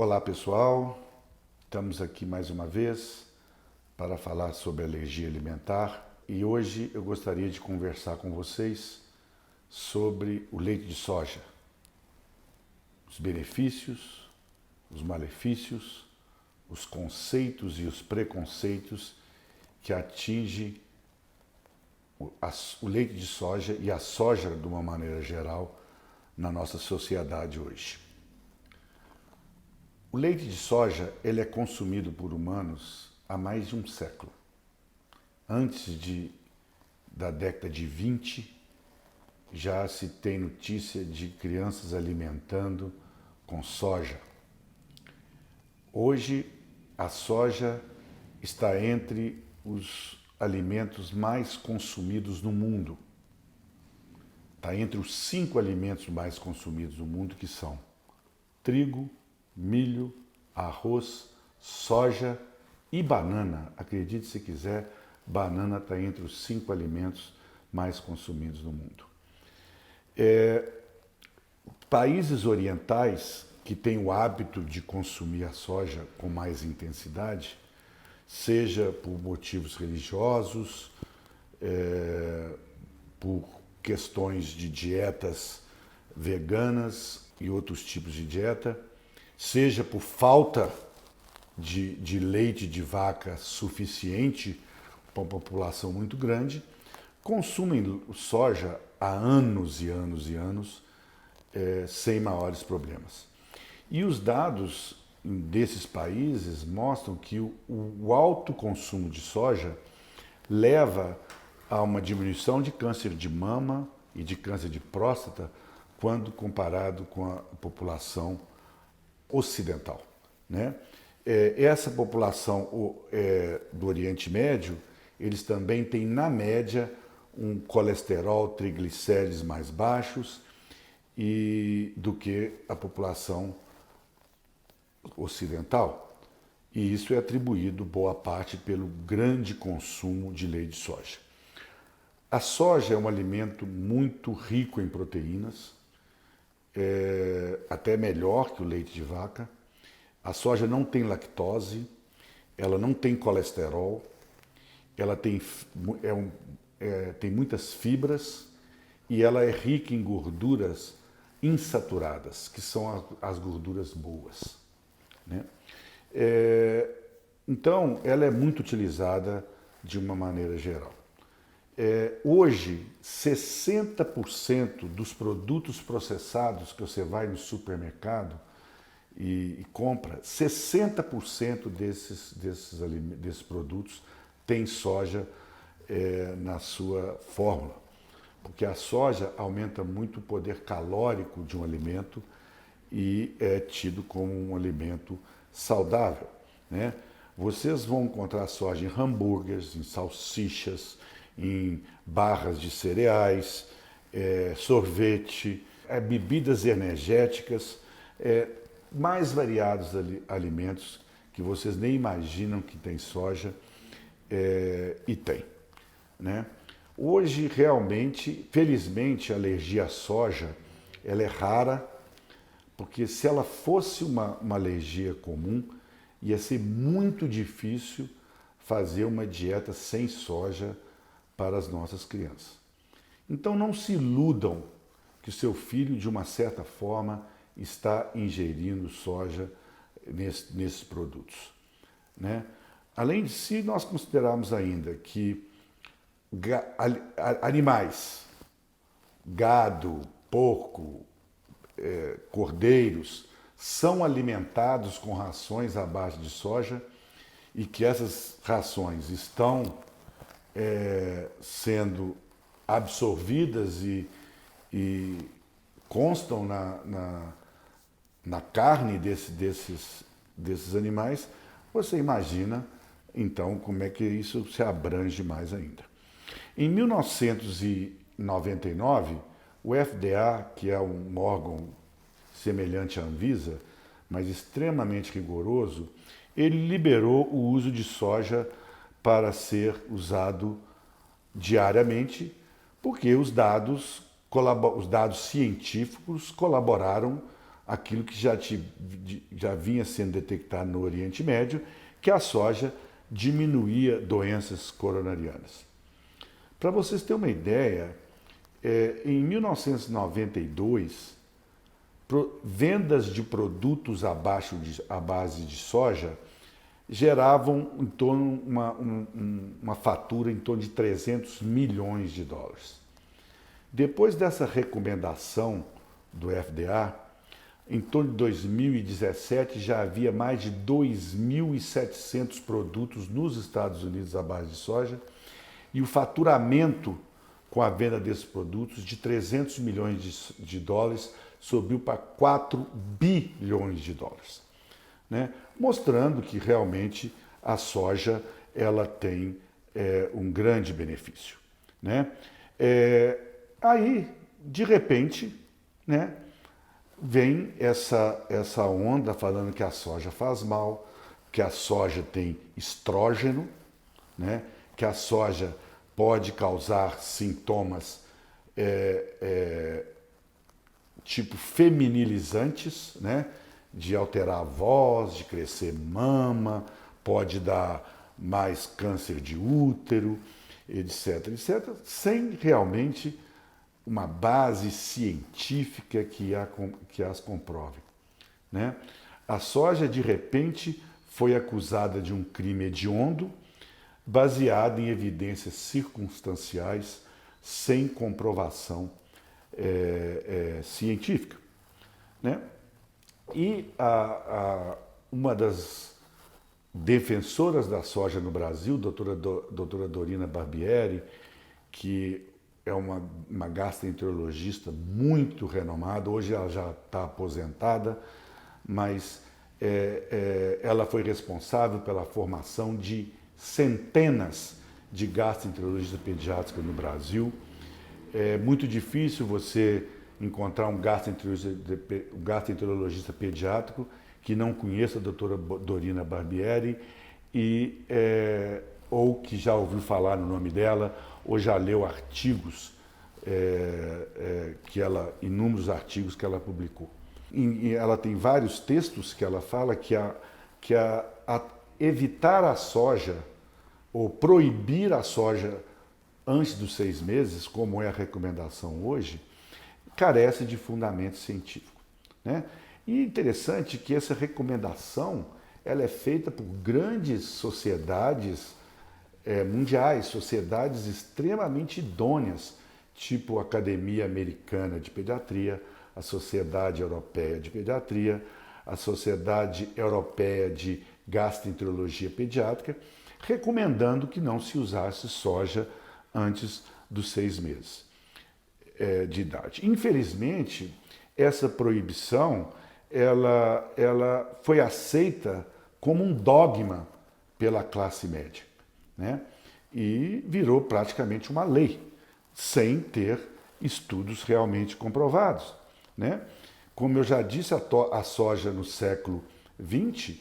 Olá pessoal, estamos aqui mais uma vez para falar sobre alergia alimentar e hoje eu gostaria de conversar com vocês sobre o leite de soja, os benefícios, os malefícios, os conceitos e os preconceitos que atinge o leite de soja e a soja de uma maneira geral na nossa sociedade hoje. O leite de soja ele é consumido por humanos há mais de um século. Da década de 20, já se tem notícia de crianças alimentando com soja. Hoje, a soja está entre os alimentos mais consumidos no mundo. Está entre os 5 alimentos mais consumidos no mundo, que são trigo, milho, arroz, soja e banana. Acredite se quiser, banana está entre os 5 alimentos mais consumidos no mundo. Países orientais que têm o hábito de consumir a soja com mais intensidade, seja por motivos religiosos, por questões de dietas veganas e outros tipos de dieta, seja por falta de leite de vaca suficiente para uma população muito grande, consumem soja há anos e anos e anos sem maiores problemas. E os dados desses países mostram que o alto consumo de soja leva a uma diminuição de câncer de mama e de câncer de próstata quando comparado com a população ocidental, né? Essa população do Oriente Médio, eles também têm, na média, um colesterol, triglicérides mais baixos do que a população ocidental. E isso é atribuído, boa parte, pelo grande consumo de leite de soja. A soja é um alimento muito rico em proteínas, até melhor que o leite de vaca. A soja não tem lactose, ela não tem colesterol, ela tem muitas fibras e ela é rica em gorduras insaturadas, que são as gorduras boas, né? Então, ela é muito utilizada de uma maneira geral. Hoje, 60% dos produtos processados que você vai no supermercado e compra, 60% desses produtos tem soja na sua fórmula, porque a soja aumenta muito o poder calórico de um alimento e é tido como um alimento saudável, né? Vocês vão encontrar soja em hambúrgueres, em salsichas, em barras de cereais, sorvete, bebidas energéticas, mais variados alimentos que vocês nem imaginam que tem soja e tem, né? Hoje, realmente, felizmente, a alergia à soja ela é rara, porque se ela fosse uma alergia comum, ia ser muito difícil fazer uma dieta sem soja para as nossas crianças. Então não se iludam que o seu filho, de uma certa forma, está ingerindo soja nesses produtos, né? Além de si, nós consideramos ainda que animais, gado, porco, cordeiros, são alimentados com rações à base de soja e que essas rações estão sendo absorvidas e constam na carne desses animais. Você imagina, então, como é que isso se abrange mais ainda. Em 1999, o FDA, que é um órgão semelhante à Anvisa, mas extremamente rigoroso, ele liberou o uso de soja para ser usado diariamente, porque os dados científicos colaboraram aquilo que já vinha sendo detectado no Oriente Médio, que a soja diminuía doenças coronarianas. Para vocês terem uma ideia, em 1992, vendas de produtos à base de soja geravam em torno uma fatura em torno de 300 milhões de dólares. Depois dessa recomendação do FDA, em torno de 2017 já havia mais de 2.700 produtos nos Estados Unidos à base de soja e o faturamento com a venda desses produtos de 300 milhões de dólares subiu para 4 bilhões de dólares, né? Mostrando que realmente a soja ela tem um grande benefício, né? Aí, de repente, né, vem essa onda falando que a soja faz mal, que a soja tem estrógeno, né, que a soja pode causar sintomas tipo feminilizantes, né, de alterar a voz, de crescer mama, pode dar mais câncer de útero, etc, etc, sem realmente uma base científica que as comprove, né? A soja, de repente, foi acusada de um crime hediondo, baseado em evidências circunstanciais, sem comprovação científica, né? E uma das defensoras da soja no Brasil, doutora Dorina Barbieri, que é uma gastroenterologista muito renomada, hoje ela já está aposentada, mas ela foi responsável pela formação de centenas de gastroenterologistas pediátricos no Brasil. É muito difícil você encontrar um gastroenterologista pediátrico que não conheça a doutora Dorina Barbieri ou que já ouviu falar no nome dela, ou já leu artigos, inúmeros artigos que ela publicou. E ela tem vários textos que ela fala que evitar a soja ou proibir a soja antes dos 6 meses, como é a recomendação hoje, carece de fundamento científico, né? E é interessante que essa recomendação ela é feita por grandes sociedades mundiais, sociedades extremamente idôneas, tipo a Academia Americana de Pediatria, a Sociedade Europeia de Pediatria, a Sociedade Europeia de Gastroenterologia Pediátrica, recomendando que não se usasse soja antes dos 6 meses de idade. Infelizmente, essa proibição ela foi aceita como um dogma pela classe média, né? E virou praticamente uma lei, sem ter estudos realmente comprovados, né? Como eu já disse, a soja no século XX,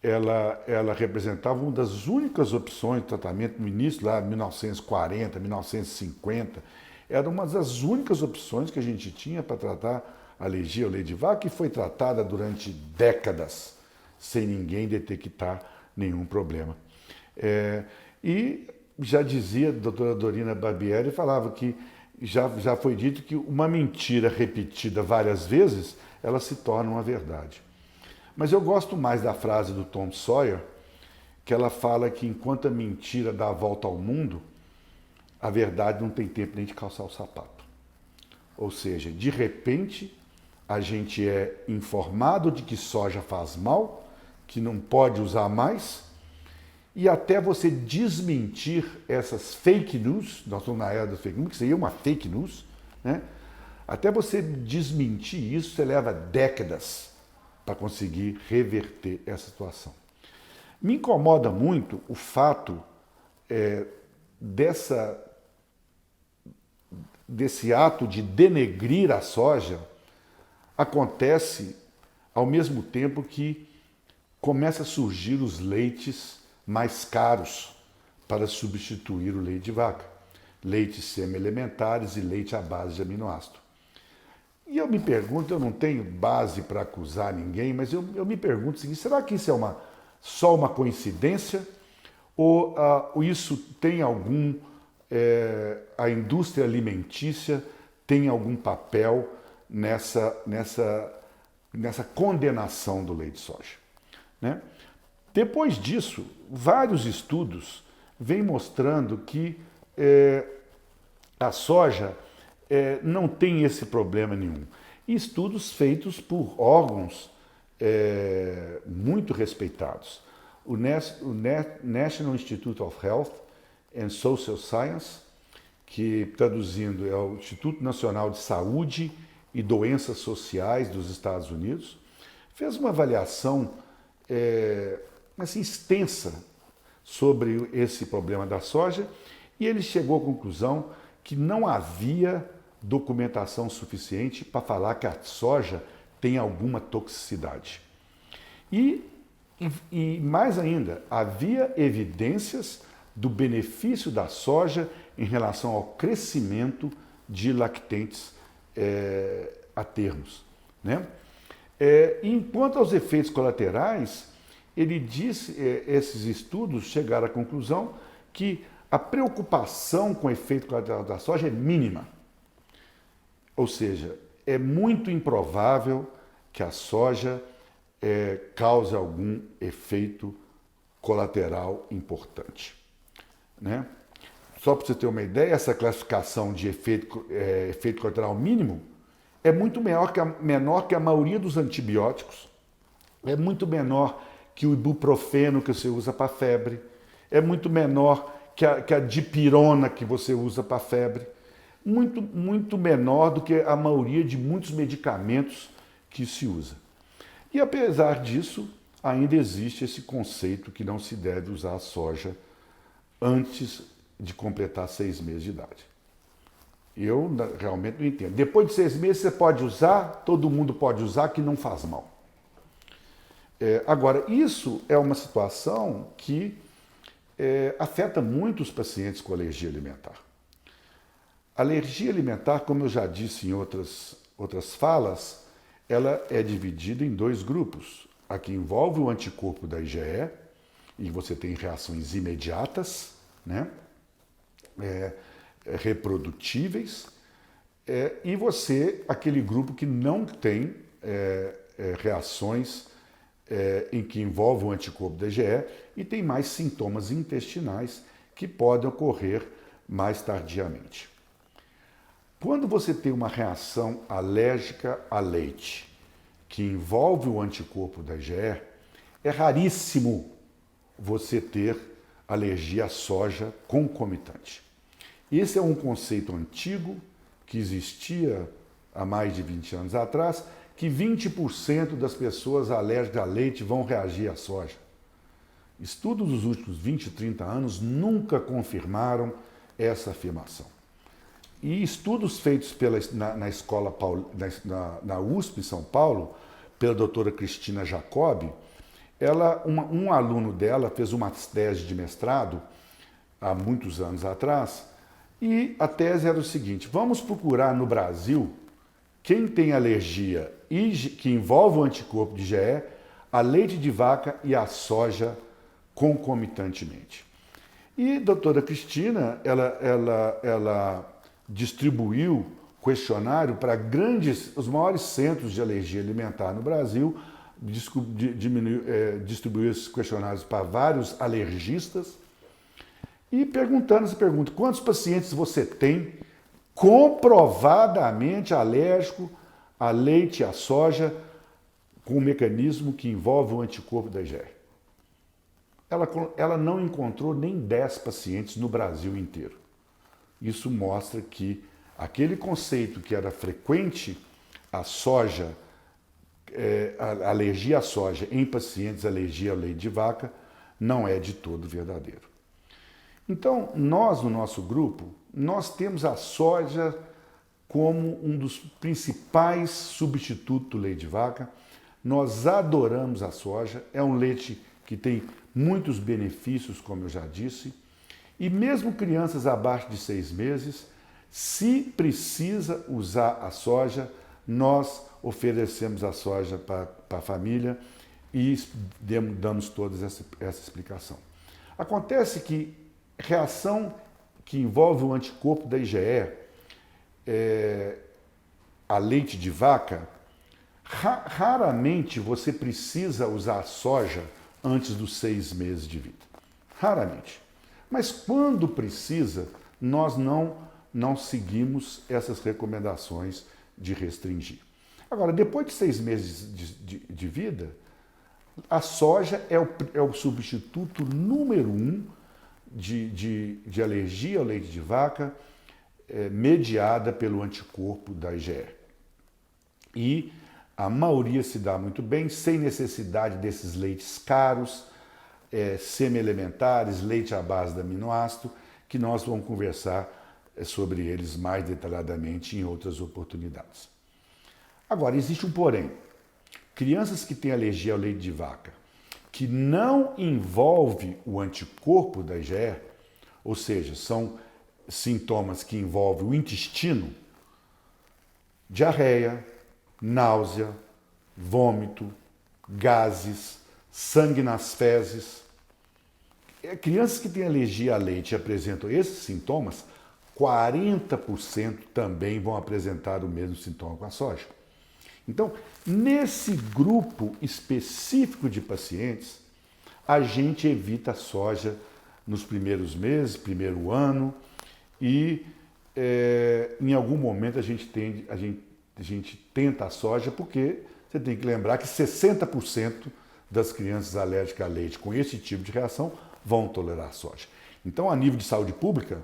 ela representava uma das únicas opções de tratamento no início, lá 1940, 1950, era uma das únicas opções que a gente tinha para tratar a alergia ao leite de vaca, que foi tratada durante décadas, sem ninguém detectar nenhum problema. E já dizia a doutora Dorina Barbieri, falava que já foi dito que uma mentira repetida várias vezes, ela se torna uma verdade. Mas eu gosto mais da frase do Tom Sawyer, que ela fala que enquanto a mentira dá a volta ao mundo, a verdade não tem tempo nem de calçar o sapato. Ou seja, de repente, a gente é informado de que soja faz mal, que não pode usar mais, e até você desmentir essas fake news, nós estamos na era das fake news, que seria uma fake news, né? Até você desmentir isso, você leva décadas para conseguir reverter essa situação. Me incomoda muito o fato desse ato de denegrir a soja acontece ao mesmo tempo que começa a surgir os leites mais caros para substituir o leite de vaca. Leites semi-elementares e leite à base de aminoácido. E eu me pergunto, eu não tenho base para acusar ninguém, mas eu me pergunto o seguinte, será que isso é só uma coincidência? Ou isso tem a indústria alimentícia tem algum papel nessa condenação do leite de soja, né? Depois disso, vários estudos vêm mostrando que a soja não tem esse problema nenhum. E estudos feitos por órgãos muito respeitados. O National Institute of Health and Social Science, que traduzindo é o Instituto Nacional de Saúde e Doenças Sociais dos Estados Unidos, fez uma avaliação assim, extensa sobre esse problema da soja e ele chegou à conclusão que não havia documentação suficiente para falar que a soja tem alguma toxicidade. E mais ainda, havia evidências do benefício da soja em relação ao crescimento de lactentes a termos, né? Enquanto aos efeitos colaterais, ele disse, esses estudos chegaram à conclusão que a preocupação com o efeito colateral da soja é mínima. Ou seja, é muito improvável que a soja cause algum efeito colateral importante, né? Só para você ter uma ideia, essa classificação de efeito colateral mínimo é muito menor que a maioria dos antibióticos, é muito menor que o ibuprofeno que você usa para febre, é muito menor que a dipirona que você usa para febre, muito menor do que a maioria de muitos medicamentos que se usa. E apesar disso, ainda existe esse conceito que não se deve usar a soja antes de completar 6 meses de idade. Eu realmente não entendo. Depois de 6 meses você pode usar, todo mundo pode usar, que não faz mal. Agora, isso é uma situação que afeta muito os pacientes com alergia alimentar. Alergia alimentar, como eu já disse em outras falas, ela é dividida em 2 grupos. A que envolve o anticorpo da IgE, e você tem reações imediatas, né? Reprodutíveis, e aquele grupo que não tem reações em que envolve o anticorpo da IgE e tem mais sintomas intestinais que podem ocorrer mais tardiamente. Quando você tem uma reação alérgica a leite que envolve o anticorpo da IgE, é raríssimo você ter alergia à soja concomitante. Esse é um conceito antigo que existia há mais de 20 anos atrás, que 20% das pessoas alérgicas a leite vão reagir à soja. Estudos dos últimos 20, 30 anos nunca confirmaram essa afirmação. E estudos feitos na escola na USP em São Paulo, pela doutora Cristina Jacobi, um aluno dela fez uma tese de mestrado há muitos anos atrás, e a tese era o seguinte: vamos procurar no Brasil quem tem alergia que envolve o anticorpo de IgE a leite de vaca e a soja concomitantemente. E a doutora Cristina, ela distribuiu questionário para os maiores centros de alergia alimentar no Brasil, distribuiu esses questionários para vários alergistas e perguntando essa pergunta: quantos pacientes você tem comprovadamente alérgico a leite e a soja com um mecanismo que envolve o anticorpo da IgE? Ela não encontrou nem 10 pacientes no Brasil inteiro. Isso mostra que aquele conceito que era frequente, a soja, a alergia à soja em pacientes alergia ao leite de vaca, não é de todo verdadeiro. Então, nós no nosso grupo, nós temos a soja como um dos principais substitutos do leite de vaca. Nós adoramos a soja, é um leite que tem muitos benefícios, como eu já disse, e mesmo crianças abaixo de 6 meses, se precisa usar a soja, nós oferecemos a soja para a família e damos toda essa explicação. Acontece que reação que envolve o anticorpo da IgE, a leite de vaca, raramente você precisa usar a soja antes dos 6 meses de vida. Raramente. Mas quando precisa, nós não seguimos essas recomendações de restringir. Agora, depois de 6 meses de vida, a soja é o substituto número 1 de alergia ao leite de vaca, mediada pelo anticorpo da IgE. E a maioria se dá muito bem, sem necessidade desses leites caros, semi-elementares, leite à base de aminoácido, que nós vamos conversar sobre eles mais detalhadamente em outras oportunidades. Agora, existe um porém. Crianças que têm alergia ao leite de vaca, que não envolve o anticorpo da IgE, ou seja, são sintomas que envolvem o intestino, diarreia, náusea, vômito, gases, sangue nas fezes. Crianças que têm alergia a leite e apresentam esses sintomas, 40% também vão apresentar o mesmo sintoma com a soja. Então, nesse grupo específico de pacientes, a gente evita a soja nos primeiros meses, primeiro ano, e em algum momento a gente tenta a soja, porque você tem que lembrar que 60% das crianças alérgicas a leite com esse tipo de reação vão tolerar a soja. Então, a nível de saúde pública,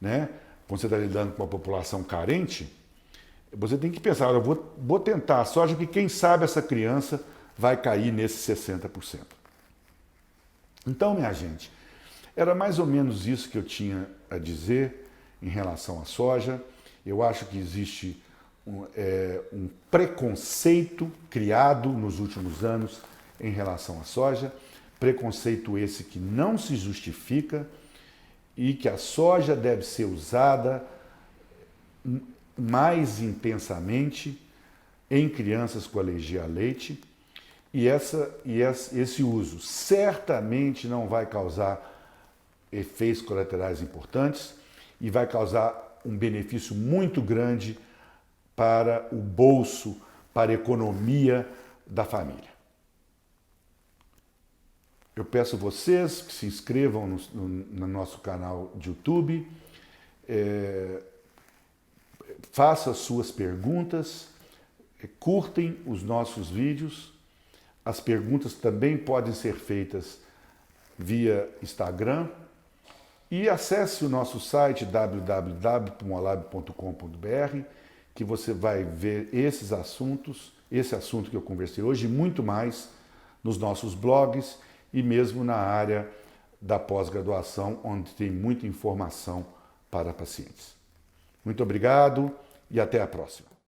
né, quando você está lidando com uma população carente, você tem que pensar, eu vou tentar a soja, porque quem sabe essa criança vai cair nesses 60%. Então, minha gente, era mais ou menos isso que eu tinha a dizer em relação à soja. Eu acho que existe um preconceito criado nos últimos anos em relação à soja, preconceito esse que não se justifica e que a soja deve ser usada mais intensamente em crianças com alergia a leite, e esse uso certamente não vai causar efeitos colaterais importantes e vai causar um benefício muito grande para o bolso, para a economia da família. Eu peço a vocês que se inscrevam no nosso canal de YouTube, façam as suas perguntas, curtem os nossos vídeos. As perguntas também podem ser feitas via Instagram. E acesse o nosso site www.pulmolab.com.br, que você vai ver esses assuntos, esse assunto que eu conversei hoje e muito mais nos nossos blogs e mesmo na área da pós-graduação, onde tem muita informação para pacientes. Muito obrigado e até a próxima.